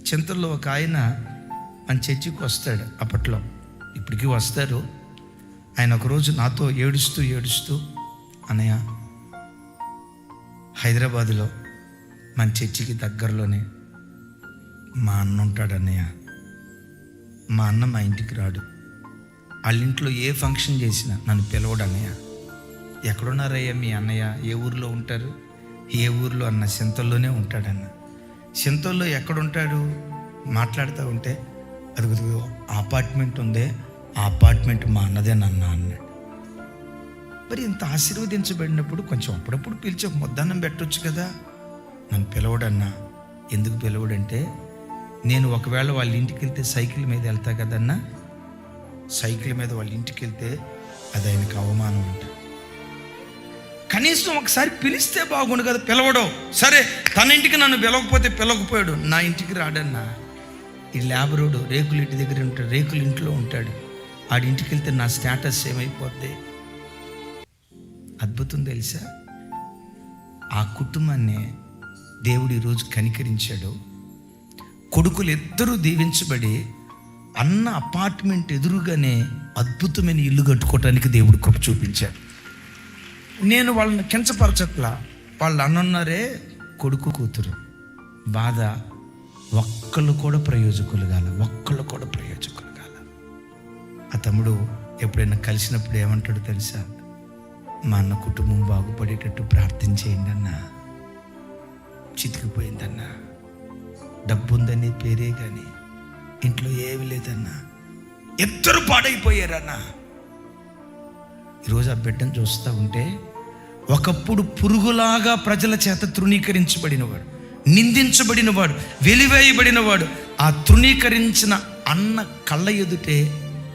చింతల్లో ఒక ఆయన మన చర్చికి వస్తాడు. అప్పట్లో, ఇప్పటికీ వస్తారు. ఆయన ఒకరోజు నాతో ఏడుస్తూ అన్నయ్య, హైదరాబాదులో మన చర్చికి దగ్గరలోనే మా అన్న ఉంటాడు అన్నయ్య. మా అన్న మా ఇంటికి రాడు. వాళ్ళ ఇంట్లో ఏ ఫంక్షన్ చేసినా నన్ను పిలవడు అన్నయ్య. ఎక్కడున్నారయ్యా మీ అన్నయ్య? ఏ ఊర్లో ఉంటారు? ఏ ఊర్లో అన్న? సింతల్లోనే ఉంటాడన్న. సింతల్లో ఎక్కడుంటాడు? మాట్లాడుతూ ఉంటే అది అపార్ట్మెంట్ ఉందే, ఆ అపార్ట్మెంట్ మా అన్నదేనన్నా అన్నాడు. మరి ఇంత ఆశీర్వదించబడినప్పుడు కొంచెం అప్పుడప్పుడు పిలిచి ఒక ముద్దన్నం పెట్టొచ్చు కదా. నన్ను పిలవడన్నా. ఎందుకు పిలవడంటే, నేను ఒకవేళ వాళ్ళ ఇంటికి వెళ్తే సైకిల్ మీద వెళ్తా కదన్నా, సైకిల్ మీద వాళ్ళ ఇంటికి వెళ్తే అది ఆయనకు అవమానం అంట. కనీసం ఒకసారి పిలిస్తే బాగుండు కదా. పిలవడం సరే, తన ఇంటికి నన్ను పిలవకపోతే పిలవకపోయాడు, నా ఇంటికి రాడన్నా. ఈ లేబరోడు రేకుల ఇంటి దగ్గర ఉంటాడు, రేకుల ఇంట్లో ఉంటాడు. ఆడింటికి వెళ్తే నా స్టేటస్ ఏమైపోద్ది? అద్భుతం తెలుసా? ఆ కుటుంబాన్ని దేవుడు ఈరోజు కనికరించాడు. కొడుకులు ఇద్దరూ దీవించబడి అన్న అపార్ట్మెంట్ ఎదురుగానే అద్భుతమైన ఇల్లు కట్టుకోవటానికి దేవుడు కృప చూపించాడు. నేను వాళ్ళని కించపరచట్లా. వాళ్ళు అన్నన్నారే కొడుకు కూతురు బాధ. ఒక్కళ్ళు కూడా ప్రయోజకులు కాల. ఆ తమ్ముడు ఎప్పుడైనా కలిసినప్పుడు ఏమంటాడు తెలుసా? మా అన్న కుటుంబం బాగుపడేటట్టు ప్రార్థన చేయండి అన్న. చితికిపోయిందన్నా, డబ్బు ఉందని పేరే కానీ ఇంట్లో ఏమి లేదన్నా, ఇద్దరు పాడైపోయారన్నా. ఈరోజు ఆ బిడ్డను చూస్తూ ఉంటే, ఒకప్పుడు పురుగులాగా ప్రజల చేత తృణీకరించబడినవాడు, నిందించబడినవాడు, వెలివేయబడినవాడు, ఆ తృణీకరించిన అన్న కళ్ళ ఎదుటే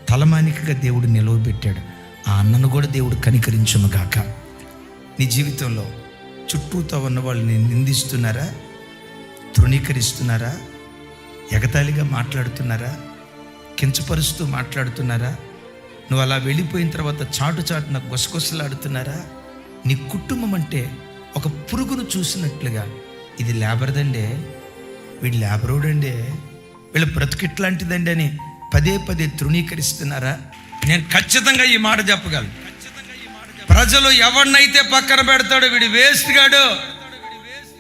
తలమానికగా దేవుడు నిలవబెట్టాడు. ఆ అన్నను కూడా దేవుడు కనికరించును గాక. నీ జీవితంలో చుట్టూతో ఉన్న వాళ్ళని నిందిస్తున్నారా? తృణీకరిస్తున్నారా? ఎగతాళిగా మాట్లాడుతున్నారా? కించపరుస్తూ మాట్లాడుతున్నారా? నువ్వు అలా వెళ్ళిపోయిన తర్వాత చాటున గుసగుసలాడుతున్నారా? నీ కుటుంబం అంటే ఒక పురుగును చూసినట్లుగా, ఇది లేబర్దండే, వీడు లేబరోడండే, వీళ్ళ బ్రతుకిట్లాంటిదండి అని పదే తృణీకరిస్తున్నారా? నేను ఖచ్చితంగా ఈ మాట చెప్పగలను. ప్రజలు ఎవరినైతే పక్కన పెడతాడో వీడు వేస్ట్ గాడు,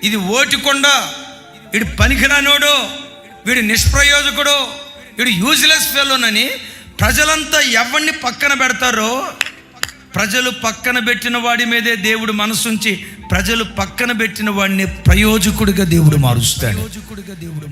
ఇది ఓటికొండ, వీడు పనికిరానోడు, వీడు నిష్ప్రయోజకుడు, వీడు యూజ్లెస్ ఫెలోనని ప్రజలంతా ఎవరిని పక్కన పెడతారో, ప్రజలు పక్కన పెట్టిన వాడి మీదే దేవుడు మనసుంచి ప్రజలు పక్కన పెట్టిన వాడిని ప్రయోజకుడిగా దేవుడు మారుస్తాడు.